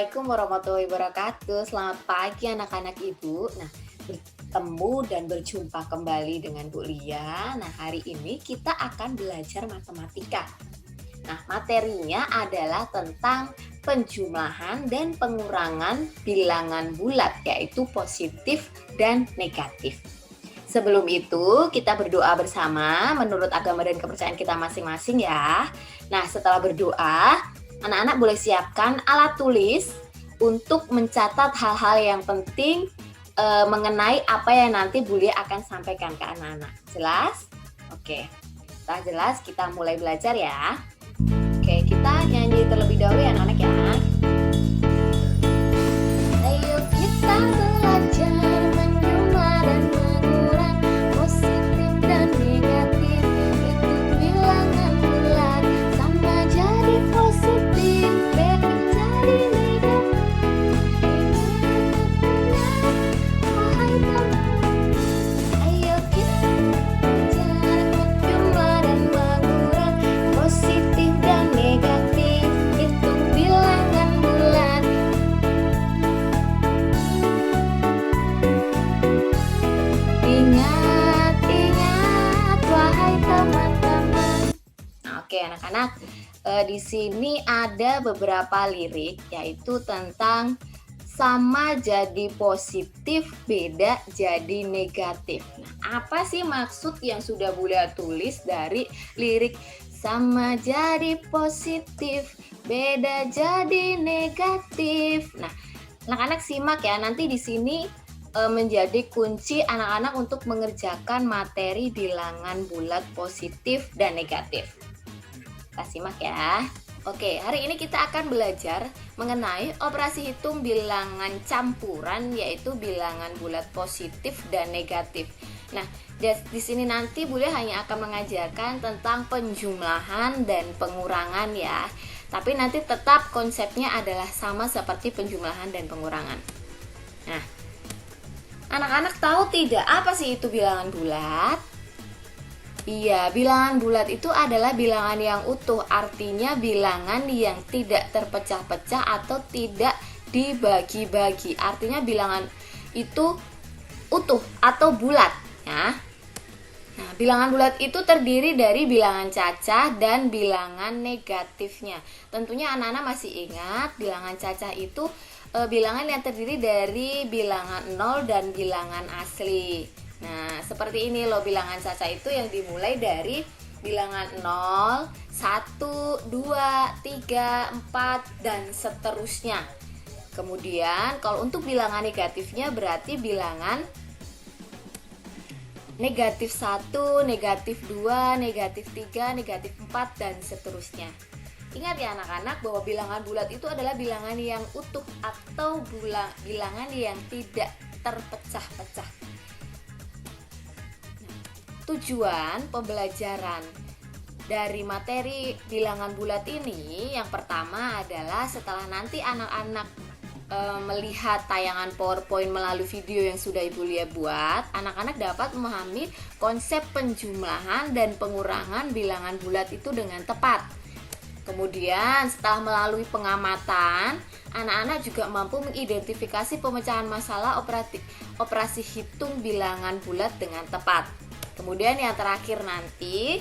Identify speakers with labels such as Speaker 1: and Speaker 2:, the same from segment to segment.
Speaker 1: Assalamualaikum warahmatullahi wabarakatuh. Selamat pagi anak-anak Ibu. Nah, bertemu dan berjumpa kembali dengan Bu Lia. Nah, hari ini kita akan belajar matematika. Nah, materinya adalah tentang penjumlahan dan pengurangan bilangan bulat, yaitu positif dan negatif. Sebelum itu, kita berdoa bersama menurut agama dan kepercayaan kita masing-masing ya. Nah, setelah berdoa, anak-anak boleh siapkan alat tulis untuk mencatat hal-hal yang penting mengenai apa yang nanti Bu Lia akan sampaikan ke anak-anak. Jelas? Oke. Setelah jelas, kita mulai belajar ya. Oke, kita nyanyi terlebih dahulu ya anak-anak ya. Ayo kita belajar menjumlah dan mengurang positif dan negatif. Itu bilangan bulat sama jadi positif, beda jadi negatif. Wahai teman, ayo kita belajar menjumlah dan mengurang positif dan negatif. Itu bilangan bulat. Ingat, ingat, wahai teman-teman. Nah, oke anak-anak, di sini ada beberapa lirik, yaitu tentang sama jadi positif, beda jadi negatif. Nah, apa sih maksud yang sudah Bunda tulis dari lirik sama jadi positif, beda jadi negatif? Nah, anak-anak simak ya, nanti di sini menjadi kunci anak-anak untuk mengerjakan materi bilangan bulat positif dan negatif. Kita simak ya. Oke, hari ini kita akan belajar mengenai operasi hitung bilangan campuran, yaitu bilangan bulat positif dan negatif. Nah, di sini nanti Bunda hanya akan mengajarkan tentang penjumlahan dan pengurangan ya. Tapi nanti tetap konsepnya adalah sama seperti penjumlahan dan pengurangan. Nah, anak-anak tahu tidak apa sih itu bilangan bulat? Iya, bilangan bulat itu adalah bilangan yang utuh, artinya bilangan yang tidak terpecah-pecah atau tidak dibagi-bagi. Artinya bilangan itu utuh atau bulat ya. Nah, bilangan bulat itu terdiri dari bilangan cacah dan bilangan negatifnya. Tentunya anak-anak masih ingat bilangan cacah itu bilangan yang terdiri dari bilangan 0 dan bilangan asli. Nah, seperti ini loh bilangan cacah itu yang dimulai dari bilangan 0, 1, 2, 3, 4, dan seterusnya. Kemudian kalau untuk bilangan negatifnya berarti bilangan negatif 1, negatif 2, negatif 3, negatif 4, dan seterusnya. Ingat ya anak-anak bahwa bilangan bulat itu adalah bilangan yang utuh atau bilangan yang tidak terpecah-pecah. Tujuan pembelajaran dari materi bilangan bulat ini yang pertama adalah setelah nanti anak-anak melihat tayangan PowerPoint melalui video yang sudah Ibu Lia buat, anak-anak dapat memahami konsep penjumlahan dan pengurangan bilangan bulat itu dengan tepat. Kemudian setelah melalui pengamatan, anak-anak juga mampu mengidentifikasi pemecahan masalah operasi hitung bilangan bulat dengan tepat. Kemudian yang terakhir nanti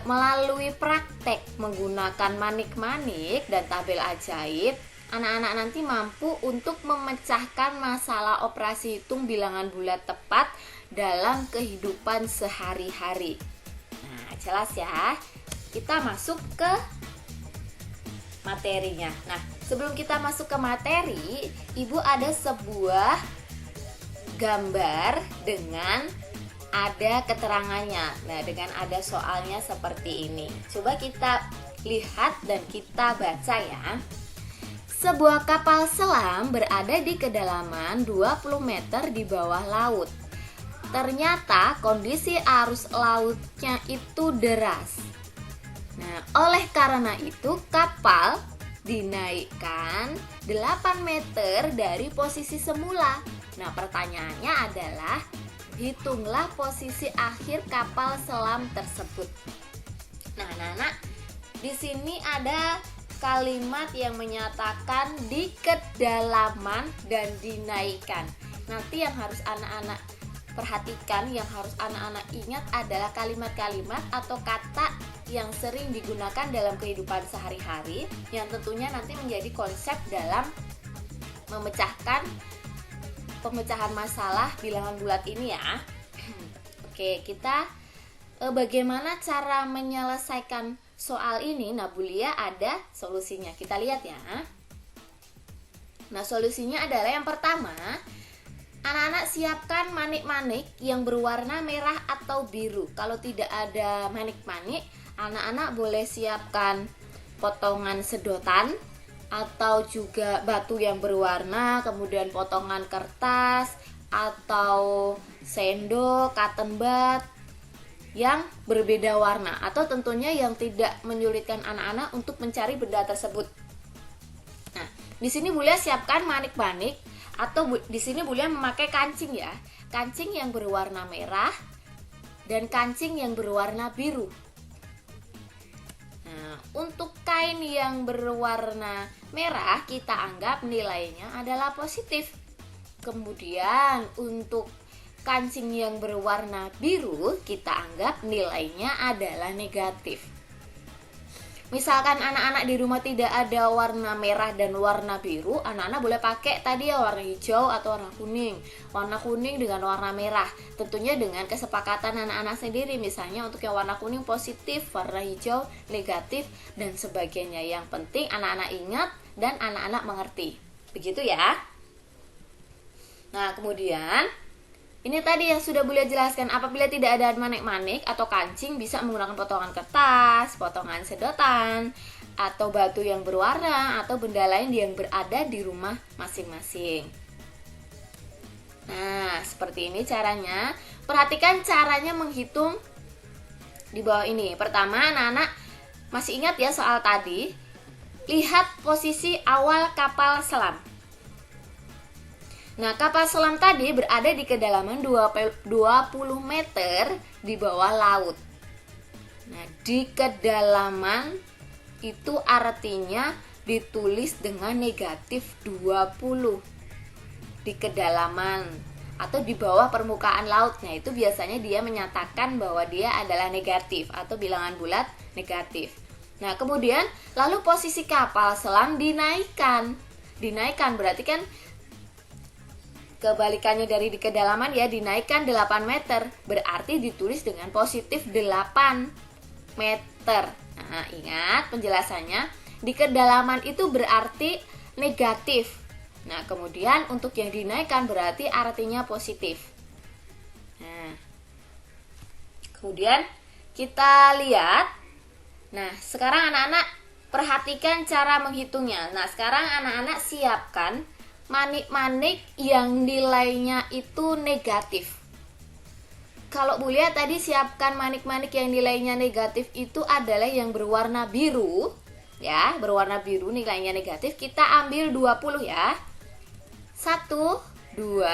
Speaker 1: melalui praktek menggunakan manik-manik dan tabel ajaib, anak-anak nanti mampu untuk memecahkan masalah operasi hitung bilangan bulat tepat dalam kehidupan sehari-hari. Nah, jelas ya. Kita masuk ke materinya. Nah, sebelum kita masuk ke materi, Ibu ada sebuah gambar dengan ada keterangannya. Nah, dengan ada soalnya seperti ini. Coba kita lihat dan kita baca ya. Sebuah kapal selam berada di kedalaman 20 meter di bawah laut. Ternyata kondisi arus lautnya itu deras. Nah, oleh karena itu kapal dinaikkan 8 meter dari posisi semula. Nah, pertanyaannya adalah hitunglah posisi akhir kapal selam tersebut. Nah, anak-anak, di sini ada kalimat yang menyatakan di kedalaman dan dinaikkan. Nanti yang harus anak-anak perhatikan, yang harus anak-anak ingat adalah kalimat-kalimat atau kata yang sering digunakan dalam kehidupan sehari-hari, yang tentunya nanti menjadi konsep dalam memecahkan pemecahan masalah bilangan bulat ini ya. Oke, kita bagaimana cara menyelesaikan soal ini? Nah, Bu Lia ada solusinya. Kita lihat ya. Nah, solusinya adalah yang pertama, anak-anak siapkan manik-manik yang berwarna merah atau biru. Kalau tidak ada manik-manik, anak-anak boleh siapkan potongan sedotan atau juga batu yang berwarna, kemudian potongan kertas atau sendok, cotton bud yang berbeda warna, atau tentunya yang tidak menyulitkan anak-anak untuk mencari benda tersebut. Nah, di sini Bu Lia siapkan manik-manik, atau di sini Bu Lia memakai kancing ya, kancing yang berwarna merah dan kancing yang berwarna biru. Nah, untuk kain yang berwarna merah kita anggap nilainya adalah positif. Kemudian untuk kancing yang berwarna biru kita anggap nilainya adalah negatif. Misalkan anak-anak di rumah tidak ada warna merah dan warna biru, anak-anak boleh pakai tadi ya warna hijau atau warna kuning. Warna kuning dengan warna merah, tentunya dengan kesepakatan anak-anak sendiri. Misalnya untuk yang warna kuning positif, warna hijau negatif, dan sebagainya. Yang penting anak-anak ingat dan anak-anak mengerti. Begitu ya. Nah, kemudian ini tadi yang sudah Bu Lia jelaskan, apabila tidak ada manik-manik atau kancing bisa menggunakan potongan kertas, potongan sedotan, atau batu yang berwarna, atau benda lain yang berada di rumah masing-masing. Nah, seperti ini caranya. Perhatikan caranya menghitung di bawah ini. Pertama, anak-anak masih ingat ya soal tadi? Lihat posisi awal kapal selam. Nah, kapal selam tadi berada di kedalaman 20 meter di bawah laut. Nah, di kedalaman itu artinya ditulis dengan negatif 20. Di kedalaman atau di bawah permukaan laut. Nah, itu biasanya dia menyatakan bahwa dia adalah negatif atau bilangan bulat negatif. Nah, kemudian lalu posisi kapal selam dinaikkan. Dinaikkan berarti kan kebalikannya dari di kedalaman ya, dinaikkan 8 meter. Berarti ditulis dengan positif 8 meter. Nah, ingat penjelasannya. Di kedalaman itu berarti negatif. Nah, kemudian untuk yang dinaikkan berarti artinya positif. Nah, kemudian kita lihat. Nah, sekarang anak-anak perhatikan cara menghitungnya. Nah, sekarang anak-anak siapkan manik-manik yang nilainya itu negatif. Kalau Bu Lia tadi siapkan manik-manik yang nilainya negatif itu adalah yang berwarna biru. Ya, berwarna biru nilainya negatif. Kita ambil 20 ya. 1, 2,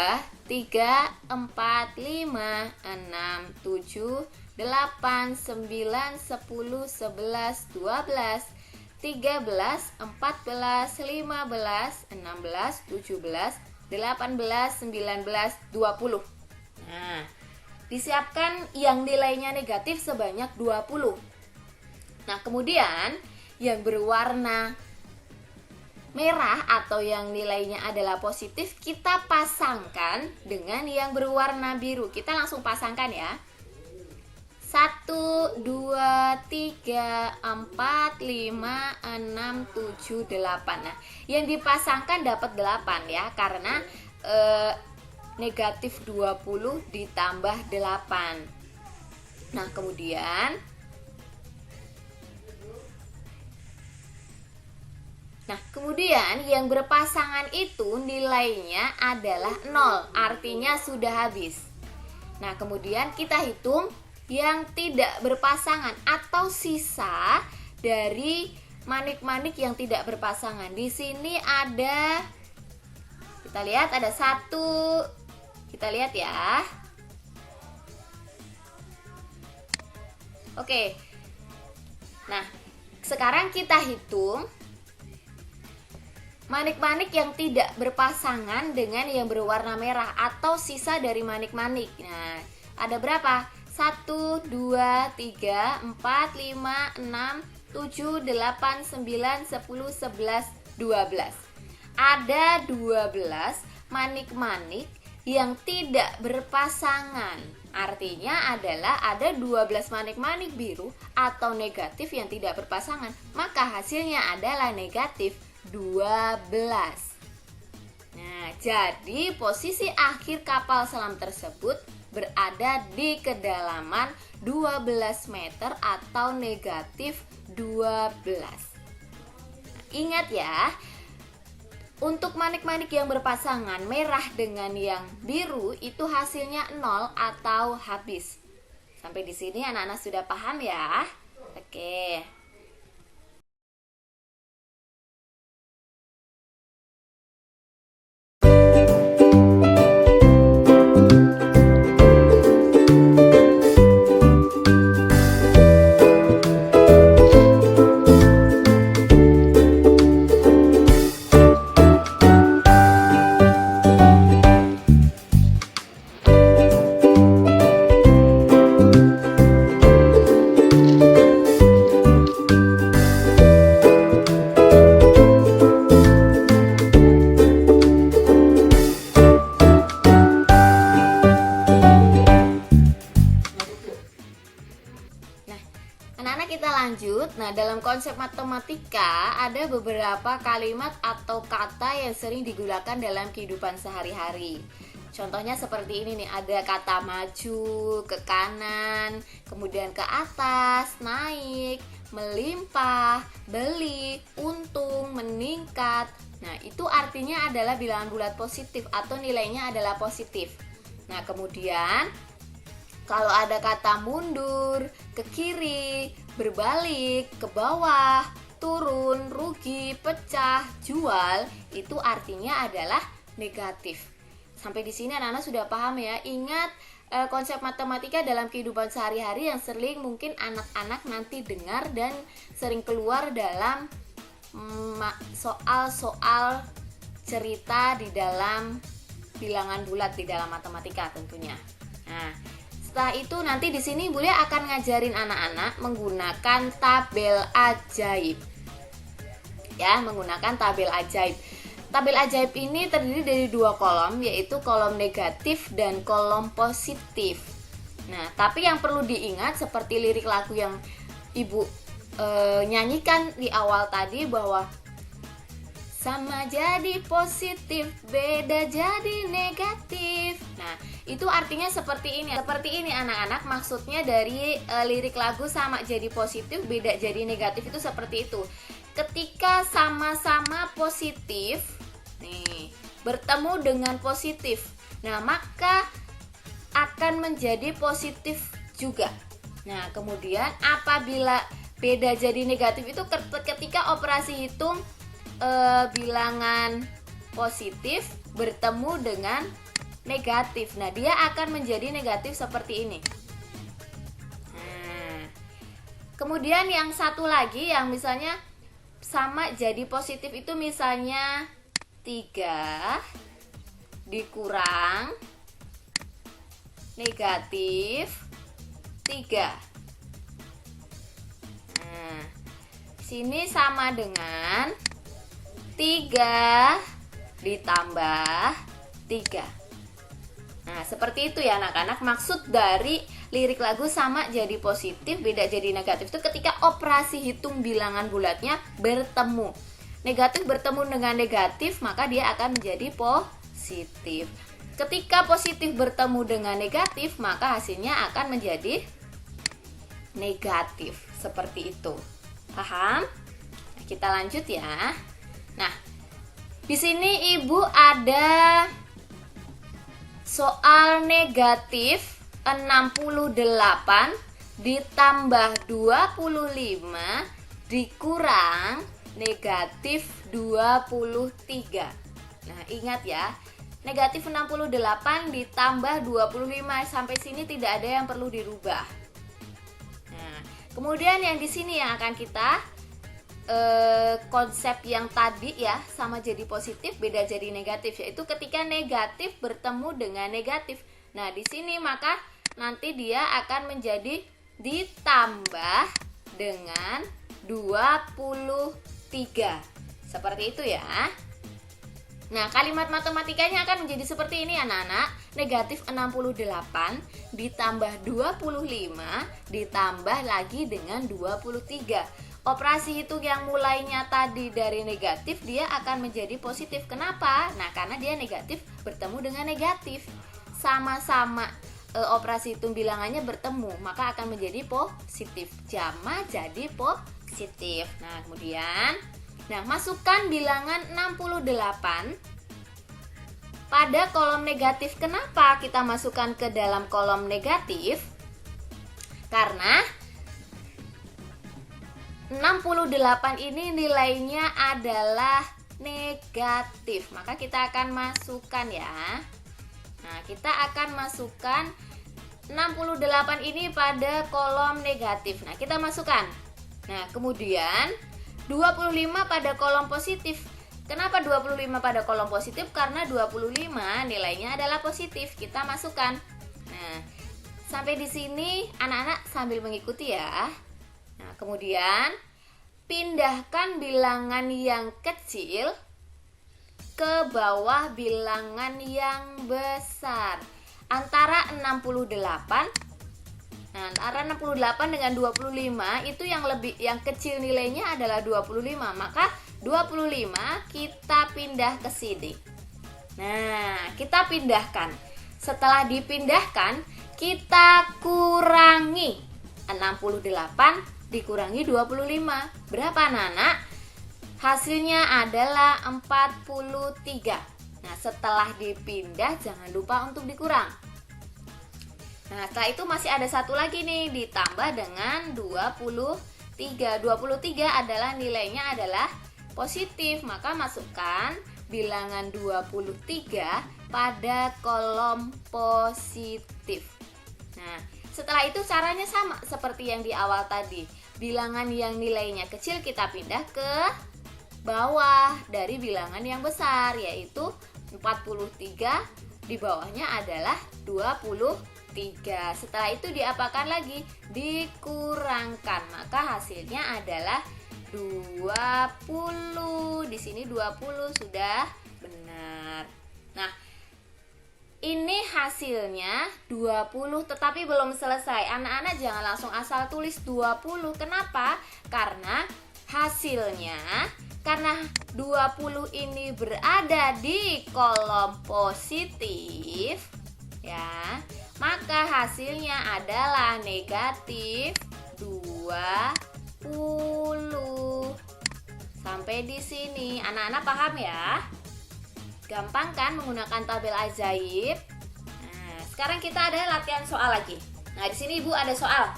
Speaker 1: 3, 4, 5, 6, 7, 8, 9, 10, 11, 12, 13, 14, 15, 16, 17, 18, 19, 20. Nah, disiapkan yang nilainya negatif sebanyak 20. Nah, kemudian yang berwarna merah atau yang nilainya adalah positif kita pasangkan dengan yang berwarna biru. Kita langsung pasangkan ya. 1, 2, 3, 4, 5, 6, 7, 8. Nah, yang dipasangkan dapat 8 ya, karena negatif 20 ditambah 8. Nah, kemudian yang berpasangan itu nilainya adalah 0, artinya sudah habis. Nah, kemudian kita hitung yang tidak berpasangan atau sisa dari manik-manik yang tidak berpasangan. Di sini ada, kita lihat ada 1. Kita lihat ya. Oke. Nah, sekarang kita hitung manik-manik yang tidak berpasangan dengan yang berwarna merah atau sisa dari manik-manik. Nah, ada berapa? 1, 2, 3, 4, 5, 6, 7, 8, 9, 10, 11, 12. Ada 12 manik-manik yang tidak berpasangan. Artinya adalah ada 12 manik-manik biru atau negatif yang tidak berpasangan. Maka hasilnya adalah negatif 12. Nah, jadi posisi akhir kapal selam tersebut berada di kedalaman 12 meter atau negatif 12. Ingat ya, untuk manik-manik yang berpasangan merah dengan yang biru itu hasilnya 0 atau habis. Sampai di sini anak-anak sudah paham ya? Oke. Anak-anak kita lanjut. Nah, dalam konsep matematika ada beberapa kalimat atau kata yang sering digunakan dalam kehidupan sehari-hari. Contohnya seperti ini nih, ada kata maju, ke kanan, kemudian ke atas, naik, melimpah, beli, untung, meningkat. Nah, itu artinya adalah bilangan bulat positif atau nilainya adalah positif. Nah, kemudian kalau ada kata mundur, ke kiri, berbalik, ke bawah, turun, rugi, pecah, jual, itu artinya adalah negatif. Sampai di sini anak-anak sudah paham ya. Ingat konsep matematika dalam kehidupan sehari-hari yang sering mungkin anak-anak nanti dengar dan sering keluar dalam soal-soal cerita di dalam bilangan bulat di dalam matematika tentunya. Nah, setelah itu nanti di sini Bule akan ngajarin anak-anak menggunakan tabel ajaib. Ya, menggunakan tabel ajaib. Tabel ajaib ini terdiri dari dua kolom, yaitu kolom negatif dan kolom positif. Nah, tapi yang perlu diingat seperti lirik lagu yang Ibu nyanyikan di awal tadi bahwa sama jadi positif, beda jadi negatif. Nah, itu artinya seperti ini. Seperti ini anak-anak, maksudnya dari lirik lagu sama jadi positif, beda jadi negatif itu seperti itu. Ketika sama-sama positif, nih, bertemu dengan positif. Nah, maka akan menjadi positif juga. Nah, kemudian apabila beda jadi negatif itu ketika operasi hitung bilangan positif bertemu dengan negatif. Nah, dia akan menjadi negatif seperti ini. Nah, kemudian yang satu lagi yang misalnya sama jadi positif itu misalnya 3 dikurang negatif 3. Nah, sini sama dengan 3 ditambah 3. Nah, seperti itu ya anak-anak. Maksud dari lirik lagu sama jadi positif, beda jadi negatif itu ketika operasi hitung bilangan bulatnya bertemu. Negatif bertemu dengan negatif, maka dia akan menjadi positif. Ketika positif bertemu dengan negatif, maka hasilnya akan menjadi negatif. Seperti itu. Paham? Kita lanjut ya. Nah, di sini Ibu ada soal negatif 68 ditambah 25 dikurang negatif 23. Nah, ingat ya, negatif 68 ditambah 25 sampai sini tidak ada yang perlu dirubah. Nah, kemudian yang di sini yang akan kita konsep yang tadi ya, sama jadi positif, beda jadi negatif, yaitu ketika negatif bertemu dengan negatif. Nah, di sini maka nanti dia akan menjadi ditambah dengan 23. Seperti itu ya. Nah, kalimat matematikanya akan menjadi seperti ini anak-anak. Negatif 68 ditambah 25 ditambah lagi dengan 23. Operasi hitung yang mulainya tadi dari negatif, dia akan menjadi positif. Kenapa? Nah, karena dia negatif bertemu dengan negatif. Sama-sama operasi hitung bilangannya bertemu, maka akan menjadi positif. Jama jadi positif. Nah, kemudian masukkan bilangan 68 pada kolom negatif. Kenapa kita masukkan ke dalam kolom negatif? Karena 68 ini nilainya adalah negatif, maka kita akan masukkan ya. Nah, kita akan masukkan 68 ini pada kolom negatif. Nah, kita masukkan. Nah, kemudian 25 pada kolom positif. Kenapa 25 pada kolom positif? Karena 25 nilainya adalah positif. Kita masukkan. Nah, sampai di sini anak-anak sambil mengikuti ya. Nah, kemudian pindahkan bilangan yang kecil ke bawah bilangan yang besar. Antara 68 dengan 25 itu yang kecil nilainya adalah 25. Maka 25 kita pindah ke sini. Nah, kita pindahkan. Setelah dipindahkan, kita kurangi 68 dikurangi 25. Berapa anak-anak? Hasilnya adalah 43. Nah, setelah dipindah jangan lupa untuk dikurang. Nah, setelah itu masih ada satu lagi nih, ditambah dengan 23. 23 adalah nilainya adalah positif, maka masukkan bilangan 23 pada kolom positif. Nah, setelah itu caranya sama seperti yang di awal tadi. Bilangan yang nilainya kecil kita pindah ke bawah dari bilangan yang besar, yaitu 43, di bawahnya adalah 23. Setelah itu diapakan lagi? Dikurangkan, maka hasilnya adalah 20. Di sini 20 sudah benar. Nah, ini hasilnya 20, tetapi belum selesai. Anak-anak jangan langsung asal tulis 20. Kenapa? Karena hasilnya, karena 20 ini berada di kolom positif ya, maka hasilnya adalah negatif 20. Sampai di sini anak-anak paham ya? Gampang kan menggunakan tabel ajaib? Nah, sekarang kita ada latihan soal lagi. Nah, di sini Ibu ada soal.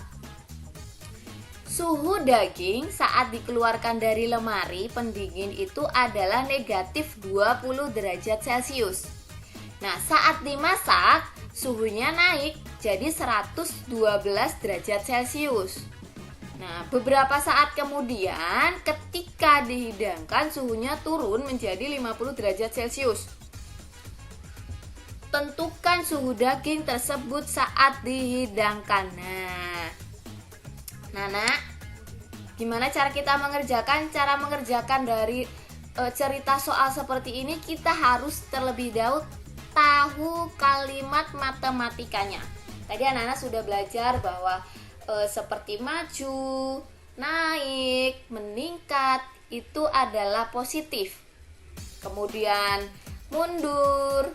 Speaker 1: Suhu daging saat dikeluarkan dari lemari pendingin itu adalah negatif 20 derajat Celcius. Nah, saat dimasak suhunya naik jadi 112 derajat Celcius. Nah, beberapa saat kemudian ketika dihidangkan suhunya turun menjadi 50 derajat Celcius. Tentukan suhu daging tersebut saat dihidangkan. Nah, gimana cara kita mengerjakan? Cara mengerjakan dari cerita soal seperti ini, kita harus terlebih dahulu tahu kalimat matematikanya. Tadi anak-anak sudah belajar bahwa seperti maju, naik, meningkat itu adalah positif. Kemudian mundur,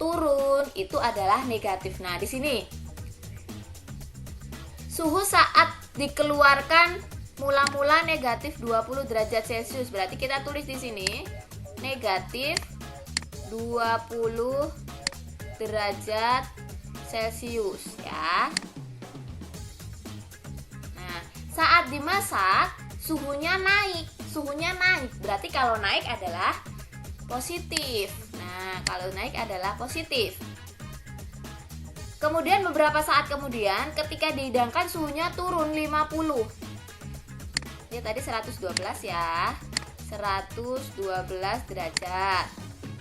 Speaker 1: turun itu adalah negatif. Nah, di sini suhu saat dikeluarkan mula-mula negatif 20 derajat Celcius. Berarti kita tulis di sini negatif 20 derajat Celcius ya. Saat dimasak suhunya naik. Berarti kalau naik adalah positif. Nah, kalau naik adalah positif. Kemudian beberapa saat kemudian ketika dihidangkan suhunya turun 50. Ini tadi 112 ya. 112 derajat.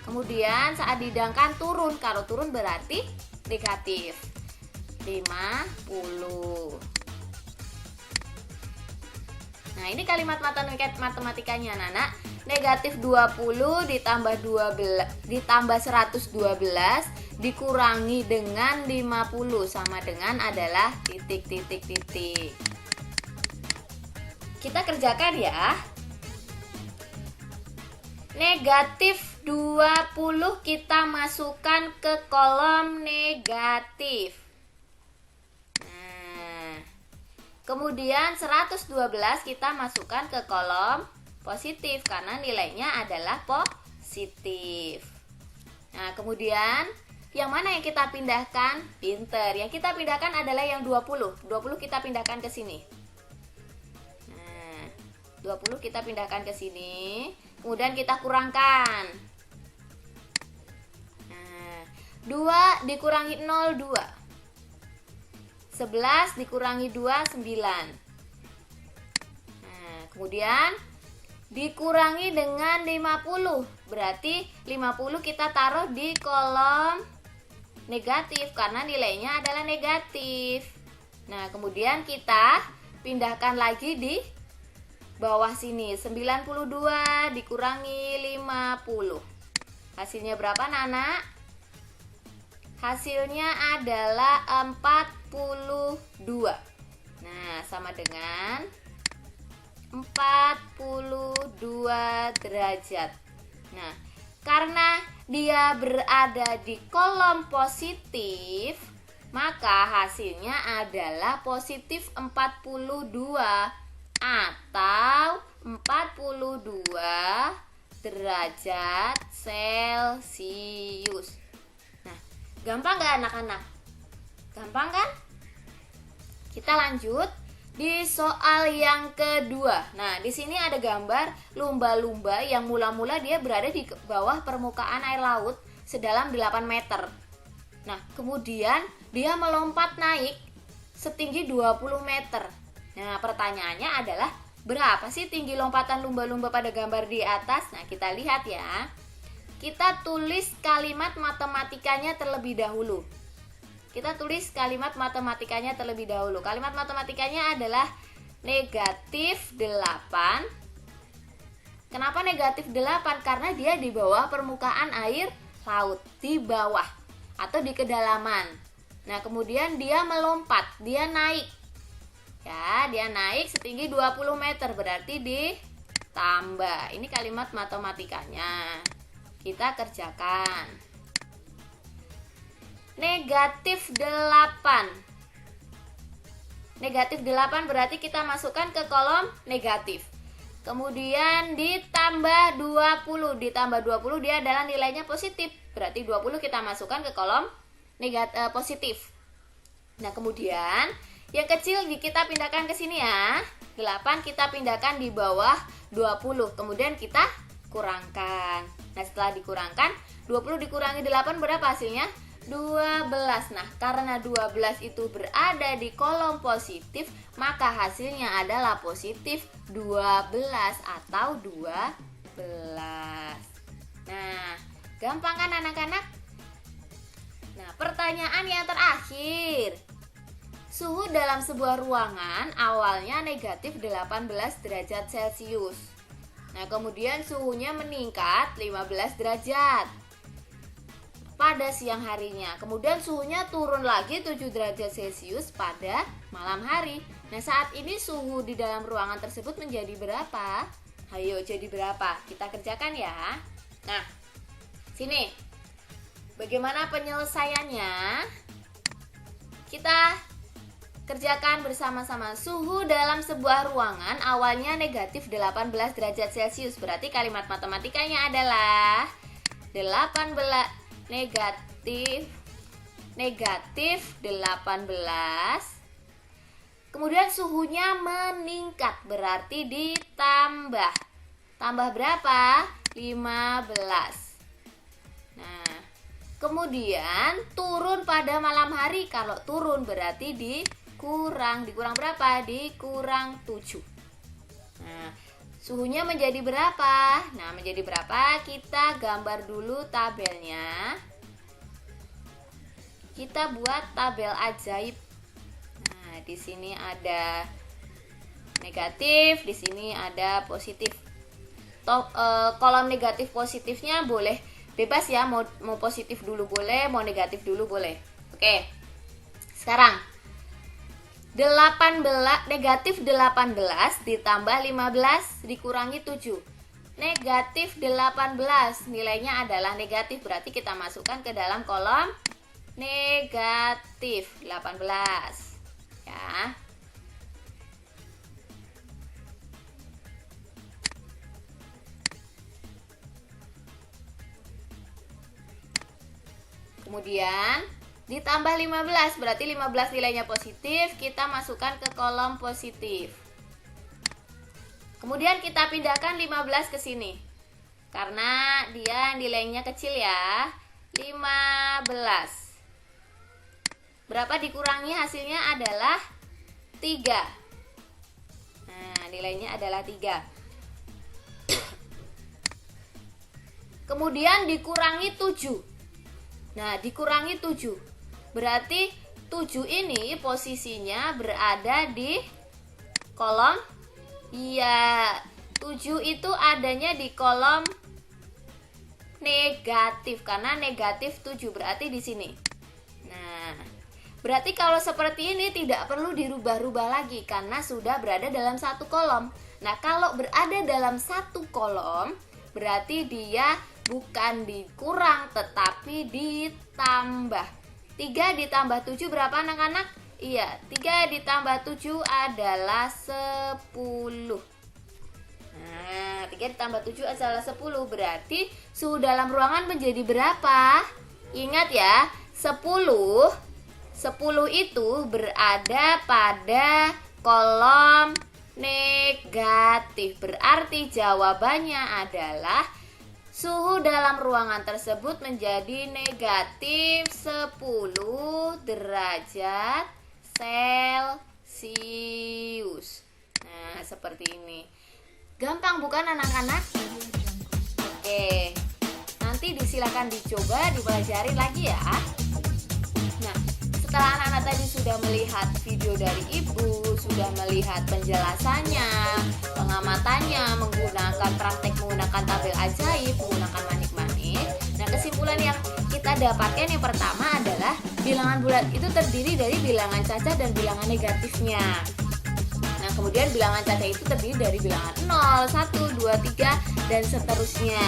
Speaker 1: Kemudian saat dihidangkan turun. Kalau turun berarti negatif 50. Nah, ini kalimat matematikanya, Nana. Negatif 20 ditambah 112 dikurangi dengan 50 sama dengan adalah titik. Kita kerjakan ya. Negatif 20 kita masukkan ke kolom negatif. Nah, kemudian 112 kita masukkan ke kolom positif karena nilainya adalah positif. Nah, kemudian yang mana yang kita pindahkan? Pinter. Yang kita pindahkan adalah yang 20. 20 kita pindahkan ke sini. Nah, 20 kita pindahkan ke sini. Kemudian kita kurangkan. Nah, 2 dikurangi 0, 2. 11 dikurangi 2, 9. Nah, kemudian dikurangi dengan 50. Berarti 50 kita taruh di kolom negatif karena nilainya adalah negatif. Nah, kemudian kita pindahkan lagi di bawah sini. 92 dikurangi 50. Hasilnya berapa, Nana? Hasilnya adalah 42. Nah, sama dengan 42 derajat. Nah, karena dia berada di kolom positif, maka hasilnya adalah positif 42 atau 42 derajat Celcius. Nah, gampang nggak anak-anak? Gampang kan? Kita lanjut di soal yang kedua. Nah, di sini ada gambar lumba-lumba yang mula-mula dia berada di bawah permukaan air laut sedalam 8 meter. Nah, kemudian dia melompat naik setinggi 20 meter. Nah, pertanyaannya adalah berapa sih tinggi lompatan lumba-lumba pada gambar di atas? Nah, kita lihat ya. Kita tulis kalimat matematikanya terlebih dahulu. Kalimat matematikanya adalah negatif 8. Kenapa negatif 8? Karena dia di bawah permukaan air laut, di bawah atau di kedalaman. Nah, kemudian dia melompat, dia naik. Ya, dia naik setinggi 20 meter, berarti ditambah. Ini kalimat matematikanya. Kita kerjakan. Negatif 8. Negatif 8 berarti kita masukkan ke kolom negatif. Kemudian ditambah 20. Ditambah 20 dia adalah nilainya positif. Berarti 20 kita masukkan ke kolom positif. Nah, kemudian yang kecil kita pindahkan ke sini ya. 8 kita pindahkan di bawah 20. Kemudian kita kurangkan. Nah, setelah dikurangkan, 20 dikurangi 8 berapa hasilnya? 12. Nah, karena 12 itu berada di kolom positif, maka hasilnya adalah positif 12 atau 12. Nah, gampang kan anak-anak? Nah, pertanyaan yang terakhir. Suhu dalam sebuah ruangan awalnya negatif 18 derajat Celcius. Nah, kemudian suhunya meningkat 15 derajat pada siang harinya. Kemudian suhunya turun lagi 7 derajat Celcius pada malam hari. Nah, saat ini suhu di dalam ruangan tersebut menjadi berapa? Ayo, jadi berapa? Kita kerjakan ya. Nah, sini. Bagaimana penyelesaiannya? Kita kerjakan bersama-sama. Suhu dalam sebuah ruangan awalnya negatif 18 derajat Celcius. Berarti kalimat matematikanya adalah 18 negatif 18. Kemudian suhunya meningkat, berarti ditambah. Tambah berapa? 15. Nah, kemudian turun pada malam hari. Kalau turun berarti dikurang berapa? Dikurang 7. Nah, suhunya menjadi berapa? Nah, menjadi berapa? Kita gambar dulu tabelnya. Kita buat tabel ajaib. Nah, di sini ada negatif, di sini ada positif. Kolom negatif positifnya boleh bebas ya, mau positif dulu boleh, mau negatif dulu boleh. Oke. Sekarang 18 negatif 18 ditambah 15 dikurangi 7. Negatif 18 nilainya adalah negatif, berarti kita masukkan ke dalam kolom negatif 18 ya. Kemudian ditambah 15, berarti 15 nilainya positif, kita masukkan ke kolom positif. Kemudian kita pindahkan 15 ke sini. Karena dia nilainya kecil ya. 15. Berapa dikurangi hasilnya adalah 3. Nah, nilainya adalah 3. Kemudian dikurangi 7. Nah, dikurangi 7. Berarti 7 ini posisinya berada di kolom, iya, 7 itu adanya di kolom negatif karena negatif 7, berarti di sini. Nah, berarti kalau seperti ini tidak perlu dirubah-rubah lagi karena sudah berada dalam satu kolom. Nah, kalau berada dalam satu kolom berarti dia bukan dikurang tetapi ditambah. 3 ditambah 7 berapa anak-anak? Iya, 3 ditambah 7 adalah 10. Nah, 3 ditambah 7 adalah 10. Berarti suhu dalam ruangan menjadi berapa? Ingat ya, 10 itu berada pada kolom negatif. Berarti jawabannya adalah suhu dalam ruangan tersebut menjadi negatif 10 derajat Celcius. Nah, seperti ini. Gampang bukan anak-anak? Oke, nanti disilakan dicoba, dipelajari lagi ya. Nah, setelah anak-anak tadi sudah melihat video dari ibu, sudah melihat penjelasannya, pengamatannya, menggunakan praktek menggunakan tabel ajaib, menggunakan manik-manik. Nah, kesimpulan yang kita dapatkan yang pertama adalah bilangan bulat itu terdiri dari bilangan cacat dan bilangan negatifnya. Nah, kemudian bilangan cacat itu terdiri dari bilangan 0, 1, 2, 3, dan seterusnya.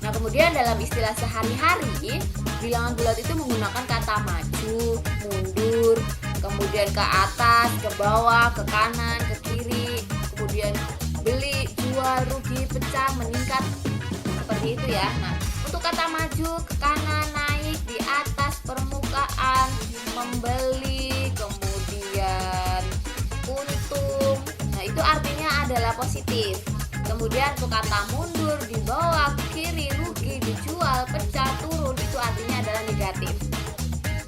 Speaker 1: Nah, kemudian dalam istilah sehari-hari, bilangan bulat itu menggunakan kata maju, mundur, kemudian ke atas, ke bawah, ke kanan, ke kiri, kemudian beli, jual, rugi, pecah, meningkat, seperti itu ya. Nah, untuk kata maju, ke kanan, naik, di atas permukaan, membeli, kemudian untung. Nah, itu artinya adalah positif. Kemudian untuk kata mundur, di bawah, ke kiri, rugi, dijual, pecah, turun, itu artinya adalah negatif.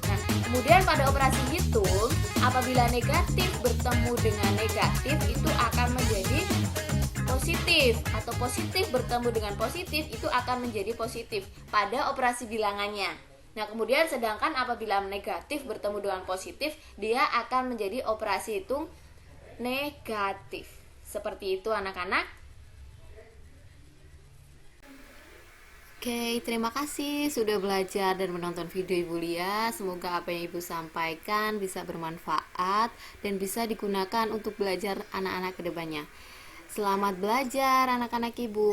Speaker 1: Nah, kemudian pada operasi hitung, apabila negatif bertemu dengan negatif itu akan menjadi positif, atau positif bertemu dengan positif itu akan menjadi positif pada operasi bilangannya. Nah, kemudian sedangkan apabila negatif bertemu dengan positif, dia akan menjadi operasi hitung negatif. Seperti itu anak-anak. Oke, terima kasih sudah belajar dan menonton video Ibu Lia. Semoga apa yang Ibu sampaikan bisa bermanfaat dan bisa digunakan untuk belajar anak-anak ke depannya. Selamat belajar anak-anak Ibu.